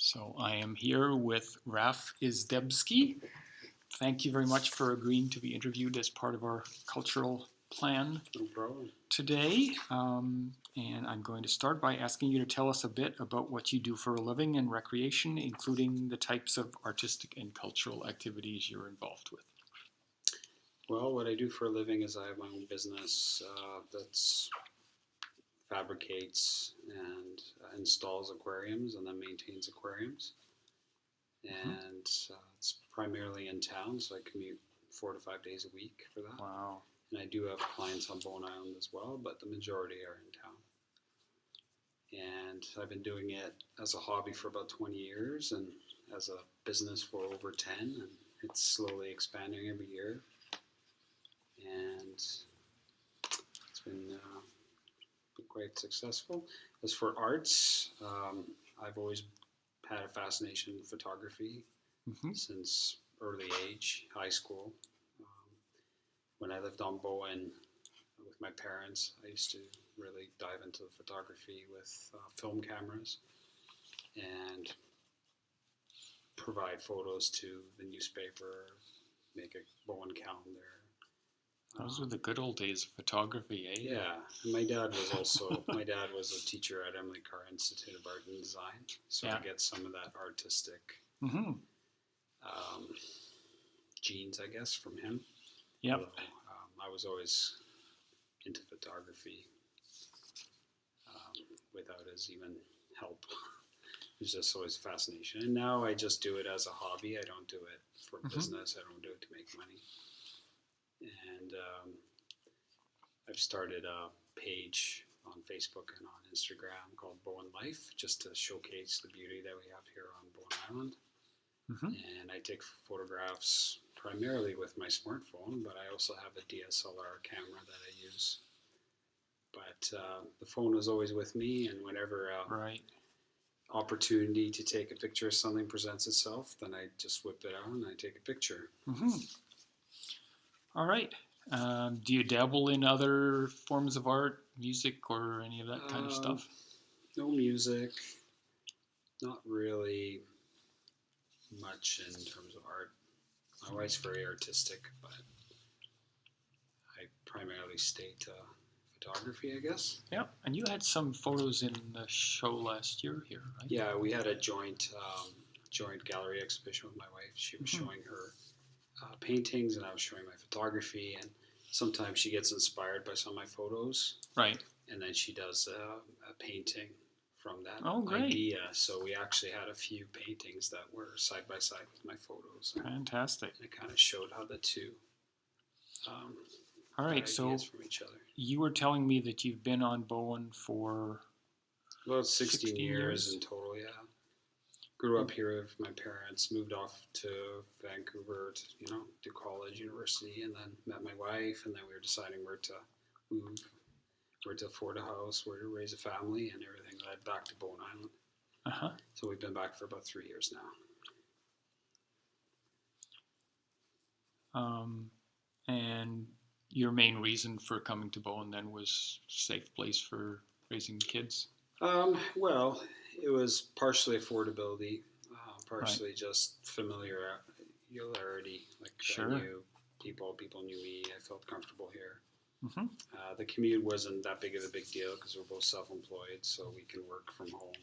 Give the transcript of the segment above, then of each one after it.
So I am here with Raf Izdebski. Thank you very much for agreeing to be interviewed as part of our cultural plan No problem. today. And I'm going to start by asking you to tell us a bit about what you do for a living and recreation, including the types of artistic and cultural activities you're involved with. Well, what I do for a living is I have my own business that's fabricates and installs aquariums and then maintains aquariums. And it's primarily in town, so I commute 4 to 5 days a week for that. Wow. And I do have clients on Bowen Island as well, but the majority are in town. And I've been doing it as a hobby for about 20 years and as a business for over 10, and it's slowly expanding every year. And it's been quite successful. As for arts, I've always had a fascination with photography since early age, high school. When I lived on Bowen with my parents, I used to really dive into photography with film cameras and provide photos to the newspaper, make a Bowen calendar. Those were the good old days of photography, eh? Yeah, and my dad was a teacher at Emily Carr Institute of Art and Design, so I get some of that artistic genes, I guess, from him. Yep. Although, I was always into photography without his even help. It was just always a fascination. And now I just do it as a hobby. I don't do it for business. I don't do it to make money. And I've started a page on Facebook and on Instagram called Bowen Life, just to showcase the beauty that we have here on Bowen Island. And I take photographs primarily with my smartphone, but I also have a DSLR camera that I use. But the phone is always with me, and whenever opportunity to take a picture of something presents itself, then I just whip it out and I take a picture. All right. Do you dabble in other forms of art, music, or any of that kind of stuff? No music. Not really much in terms of art. My wife's very artistic, but I primarily stay to photography, I guess. Yeah, and you had some photos in the show last year here, right? Yeah, we had a joint gallery exhibition with my wife. She was showing her paintings, and I was showing my photography, and sometimes she gets inspired by some of my photos. Right. And then she does a painting from that idea. So we actually had a few paintings that were side by side with my photos. Fantastic. And it kind of showed how the two all right, so from each other. You were telling me that you've been on Bowen for about 16 years in total, yeah. Grew up here with my parents, moved off to Vancouver to, do college, university, and then met my wife, and then we were deciding where to move, where to afford a house, where to raise a family, and everything led back to Bowen Island. So we've been back for about 3 years now. And your main reason for coming to Bowen then was safe place for raising kids? Well, it was partially affordability, partially just familiarity. Like I knew people knew me. I felt comfortable here. The commute wasn't that big of a big deal because we're both self-employed, so we can work from home.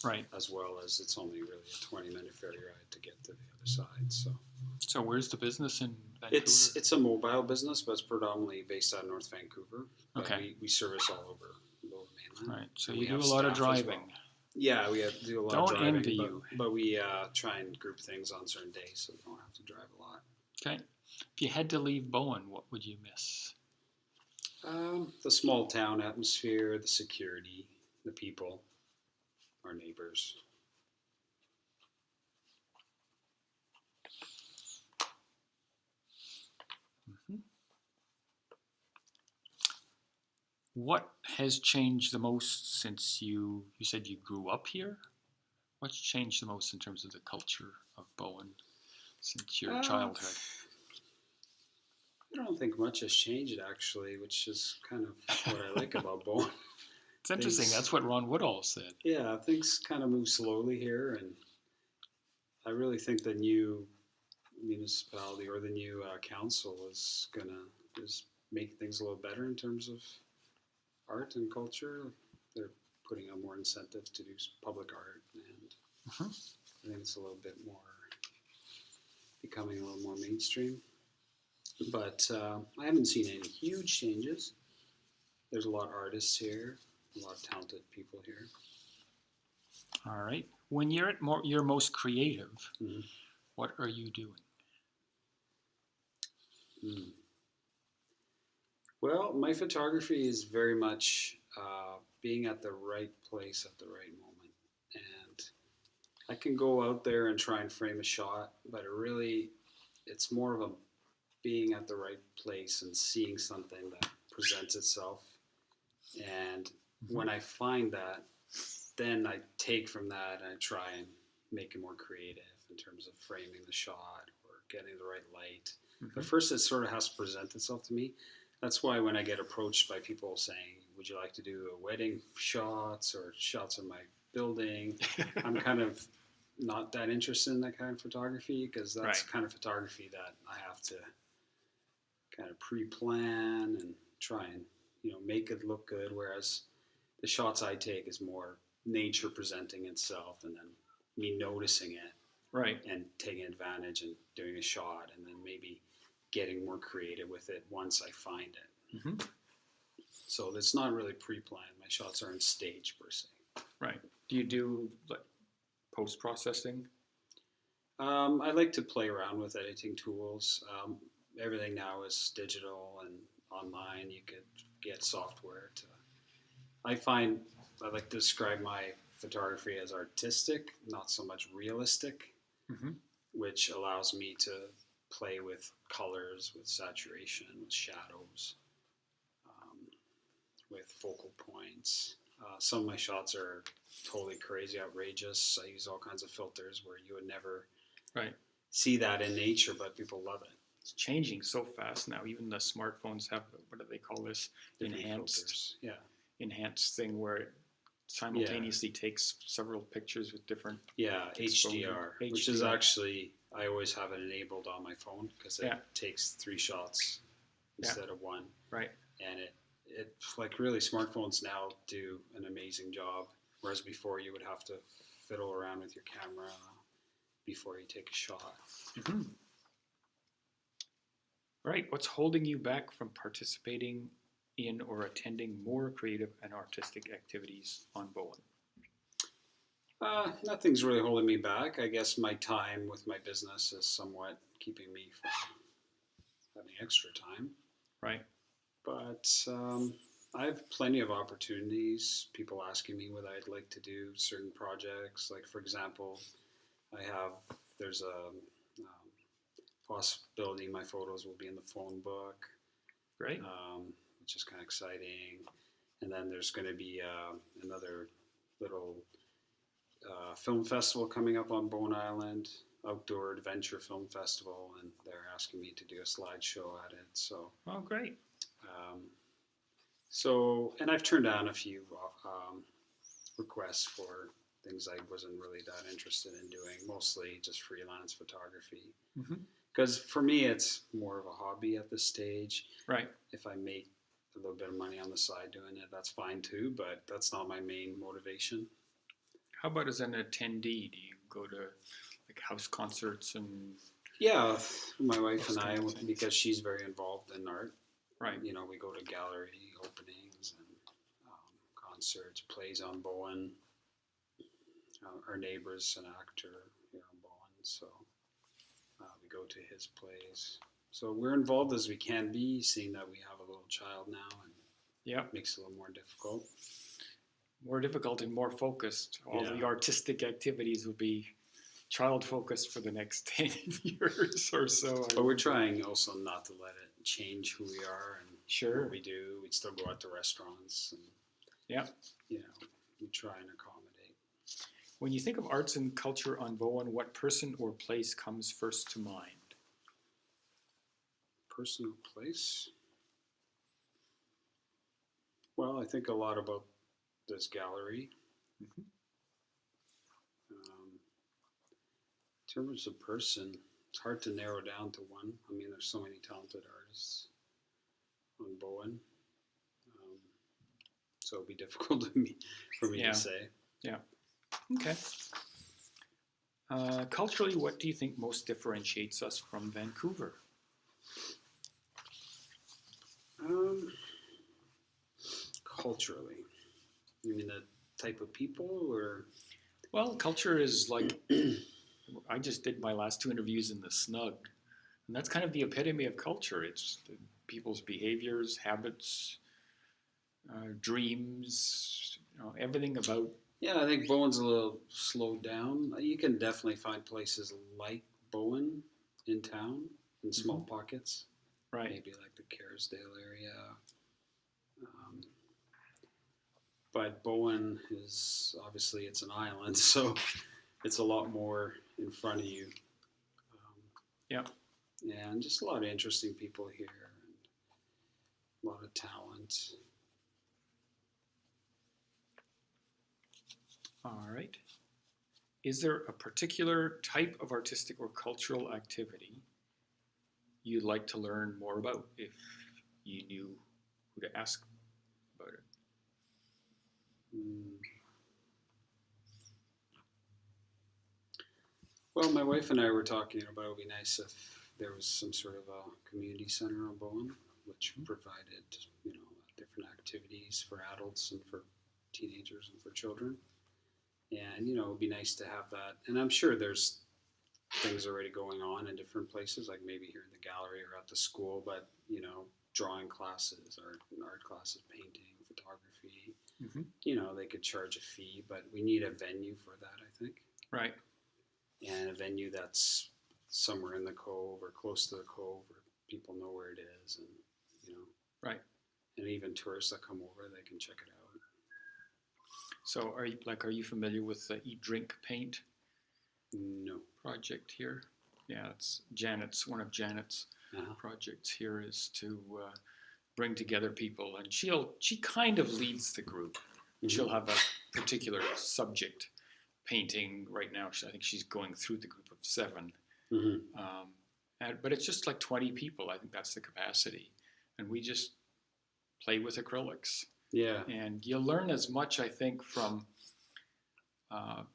Right. As well as it's only really a 20-minute ferry ride to get to the other side. So where's the business in Vancouver? It's a mobile business, but it's predominantly based out of North Vancouver. But we service all over Lower Mainland. Right. So you do a lot of driving. Well. Yeah, we do a lot of driving. Don't envy you. But we try and group things on certain days, so we don't have to drive a lot. Okay. If you had to leave Bowen, what would you miss? The small town atmosphere, the security, the people, our neighbors. What has changed the most since you said you grew up here? What's changed the most in terms of the culture of Bowen since your childhood? I don't think much has changed, actually, which is kind of what I like about Bowen. It's interesting. That's what Ron Woodall said. Yeah, things kind of move slowly here, and I really think the new municipality or the new council is gonna just make things a little better in terms of art and culture. They're putting out more incentives to do public art, and Mhm. I think it's a little bit more becoming a little more mainstream. But I haven't seen any huge changes. There's a lot of artists here, a lot of talented people here. All right. When you're at your most creative, Mhm. what are you doing? Mm. Well, my photography is very much being at the right place at the right moment. And I can go out there and try and frame a shot, but it's more of a being at the right place and seeing something that presents itself. And when I find that, then I take from that and I try and make it more creative in terms of framing the shot or getting the right light. But first, it sort of has to present itself to me. That's why when I get approached by people saying, "Would you like to do a wedding shots or shots of my building?" I'm kind of not that interested in that kind of photography because that's Right. kind of photography that I have to kind of pre-plan and try and make it look good. Whereas the shots I take is more nature presenting itself, and then me noticing it Right. and taking advantage and doing a shot, and then maybe getting more creative with it once I find it. Mm-hmm. So it's not really pre-planned. My shots aren't staged per se. Right. Do you do like post-processing? I like to play around with editing tools. Everything now is digital and online. You could get software to. I like to describe my photography as artistic, not so much realistic, Mm-hmm. which allows me to play with colors, with saturation, with shadows, um, with focal points. Some of my shots are totally crazy, outrageous. I use all kinds of filters where you would never Right. see that in nature, but people love it. It's changing so fast now. Even the smartphones have, what do they call this? Different Enhanced filters. Yeah. enhanced thing where it simultaneously takes several pictures with different Yeah, exposure. HDR, which is actually, I always have it enabled on my phone because it takes 3 shots instead of 1. Right. And it like really smartphones now do an amazing job, whereas before you would have to fiddle around with your camera before you take a shot. Mm-hmm. Right. What's holding you back from participating in or attending more creative and artistic activities on Bowen? Nothing's really holding me back. I guess my time with my business is somewhat keeping me from having extra time. Right. But I have plenty of opportunities. People asking me whether I'd like to do certain projects. Like, for example, there's a possibility my photos will be in the phone book. Great. Which is kind of exciting. And then there's going to be another little film festival coming up on Bowen Island, outdoor adventure film festival, and they're asking me to do a slideshow at it. So, oh, great. And I've turned down a few requests for things I wasn't really that interested in doing, mostly just freelance photography. Because for me, it's more of a hobby at this stage. Right. If I make a little bit of money on the side doing it, that's fine too, but that's not my main motivation. How about as an attendee? Do you go to like house concerts and? Yeah, my wife and I, because she's very involved in art. Right. We go to gallery openings and concerts, plays on Bowen. Our neighbor's an actor here on Bowen, so we go to his plays. So we're involved as we can be, seeing that we have a little child now, and it makes it a little more difficult. More difficult and more focused. All the artistic activities will be child focused for the next 10 years or so. But we're trying also not to let it change who we are and what we do. We still go out to restaurants and we try and accommodate. When you think of arts and culture on Bowen, what person or place comes first to mind? Person or place? Well, I think a lot about this gallery. terms of person, it's hard to narrow down to one. I mean, there's so many talented artists on Bowen. So it'd be difficult for me Yeah. to say. Yeah. Okay. Culturally, what do you think most differentiates us from Vancouver? Culturally, you mean the type of people, or? Well, culture is like, I just did my last 2 interviews in the Snug, and that's kind of the epitome of culture. It's people's behaviors, habits, dreams, everything about. Yeah, I think Bowen's a little slowed down. You can definitely find places like Bowen in town, in small pockets. Right. Maybe like the Kerrisdale area. But Bowen is, obviously, it's an island, so it's a lot more in front of you. Yeah. And just a lot of interesting people here, and a lot of talent. All right. Is there a particular type of artistic or cultural activity you'd like to learn more about if you knew who to ask about it? Well, my wife and I were talking about it would be nice if there was some sort of a community center on Bowen, which provided, different activities for adults and for teenagers and for children. And, it would be nice to have that. And I'm sure there's things already going on in different places, like maybe here in the gallery or at the school, but, drawing classes, art classes, painting, photography, they could charge a fee, but we need a venue for that, I think. Right. And a venue that's somewhere in the Cove or close to the Cove where people know where it is, and, Right. And even tourists that come over, they can check it out. So are you familiar with the Eat, Drink, Paint No. project here? Yeah, it's one of Janet's projects here is to bring together people, and she kind of leads the group. And she'll have a particular subject, painting right now. I think she's going through the group of 7. But it's just like 20 people. I think that's the capacity. And we just play with acrylics. Yeah. And you'll learn as much, I think, from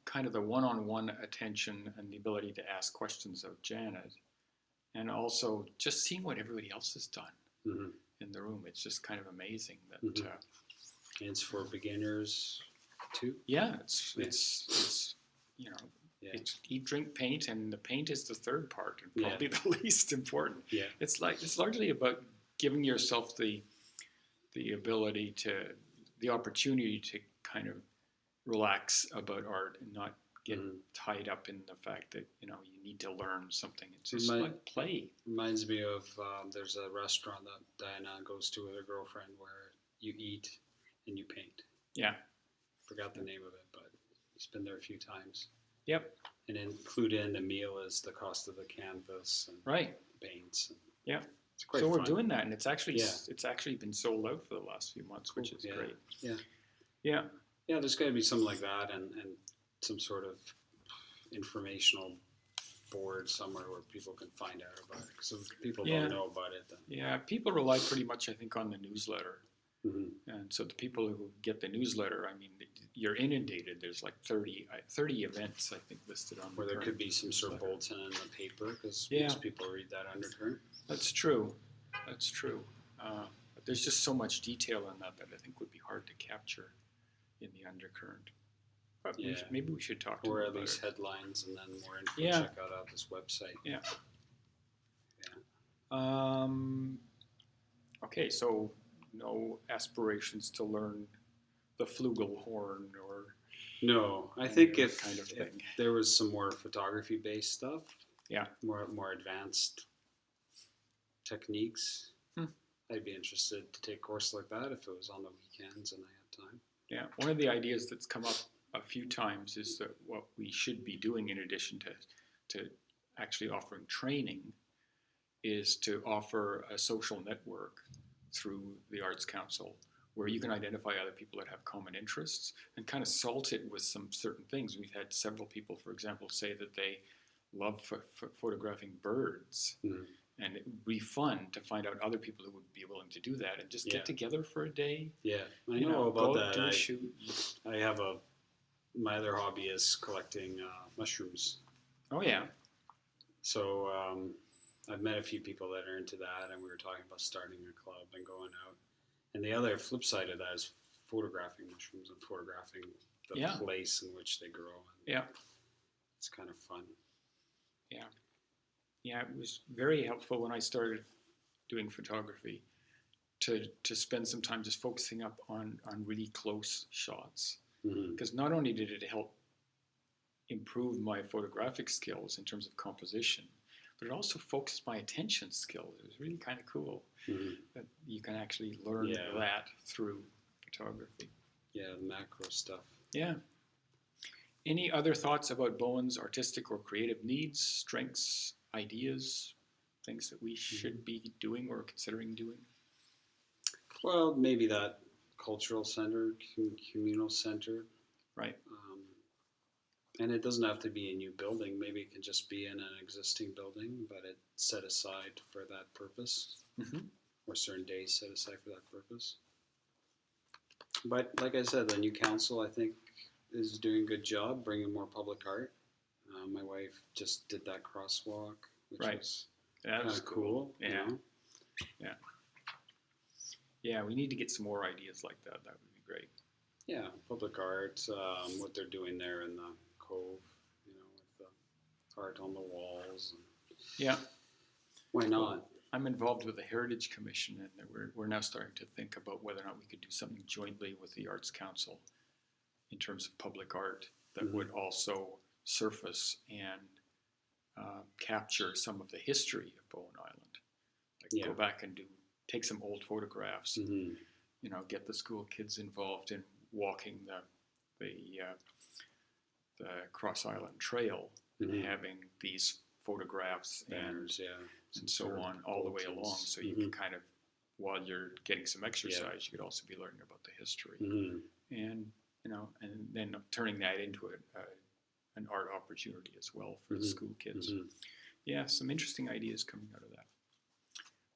kind of the one-on-one attention and the ability to ask questions of Janet. And also just seeing what everybody else has done in the room. It's just kind of amazing that... It's for beginners too? Yeah, it's it's Eat, Drink, Paint, and the paint is the third part and probably the least important. Yeah. It's largely about giving yourself the ability the opportunity to kind of relax about art and not get tied up in the fact that you need to learn something. It's just like play. Reminds me of there's a restaurant that Diana goes to with her girlfriend where you eat and you paint. Yeah. Forgot the name of it, but he's been there a few times. Yep. And included in the meal is the cost of the canvas and paints. And yeah. It's quite so fun. We're doing that, and it's actually been sold out for the last few months, which is great. Yeah. Yeah. Yeah, there's got to be something like that and some sort of informational board somewhere where people can find out about it. Because if people don't know about it, then... Yeah, people rely pretty much, I think, on the newsletter. And so the people who get the newsletter, I mean, you're inundated. There's like 30 events, I think, listed on where there could be some sort of bulletin in the paper, because most people read that undercurrent. That's true. But there's just so much detail in that I think would be hard to capture in the undercurrent. But maybe we should talk to them about it. Or at least headlines, and then more info. Check out this website. Yeah. Okay, so no aspirations to learn the flugelhorn or... No, I think if thing. There was some more photography-based stuff, more advanced techniques, I'd be interested to take a course like that if it was on the weekends and I had time. Yeah, one of the ideas that's come up a few times is that what we should be doing in addition to actually offering training is to offer a social network through the Arts Council where you can identify other people that have common interests and kind of salt it with some certain things. We've had several people, for example, say that they love for photographing birds. Mhm. And it would be fun to find out other people who would be willing to do that and just Yeah. get together for a day. Yeah, I You know about go that. do a shoot. I have my other hobby is collecting mushrooms. Oh yeah, So I've met a few people that are into that, and we were talking about starting a club and going out. And the other flip side of that is photographing mushrooms and photographing the Yeah. place in which they grow. yeah, It's kind of fun. yeah. It was very helpful when I started doing photography to spend some time just focusing up on really close shots. Mm-hmm. Because not only did it help improve my photographic skills in terms of composition, but it also focused my attention skills. It was really kind of cool Mm-hmm. that you can actually learn Yeah. that through photography. Yeah, the macro stuff. Yeah. Any other thoughts about Bowen's artistic or creative needs, strengths, ideas, things that we should be doing or considering doing? Well, maybe that cultural center, communal center. Right. And it doesn't have to be a new building. Maybe it can just be in an existing building, but it's set aside for that purpose, Mm-hmm. or certain days set aside for that purpose. But like I said, the new council, I think, is doing a good job bringing more public art. My wife just did that crosswalk, which Right. was That kind was of cool. Yeah. You know? Yeah, we need to get some more ideas like that. That would be great. Yeah, public art, what they're doing there in the Cove, you know, with the art on the walls. And Yeah. why not? I'm involved with the Heritage Commission, and we're now starting to think about whether or not we could do something jointly with the Arts Council in terms of public art that Mhm. would also surface and capture some of the history of Bowen Island. Like Yeah. go back and take some old photographs, Mm-hmm. you know, get the school kids involved in walking the Cross Island Trail Mhm. and having these photographs Banners, yeah. and so on all the way along. So you can kind of, while you're getting some exercise, you could also be learning about the history Mm-hmm. and, you know, and then turning that into an art opportunity as well for the Mhm. school kids. Mm-hmm. Yeah, some interesting ideas coming out of that.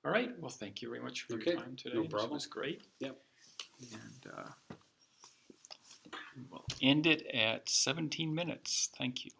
All right. Well, thank you very much for Okay, your time today. no problem. This was great. Yep. And we'll end it at 17 minutes. Thank you.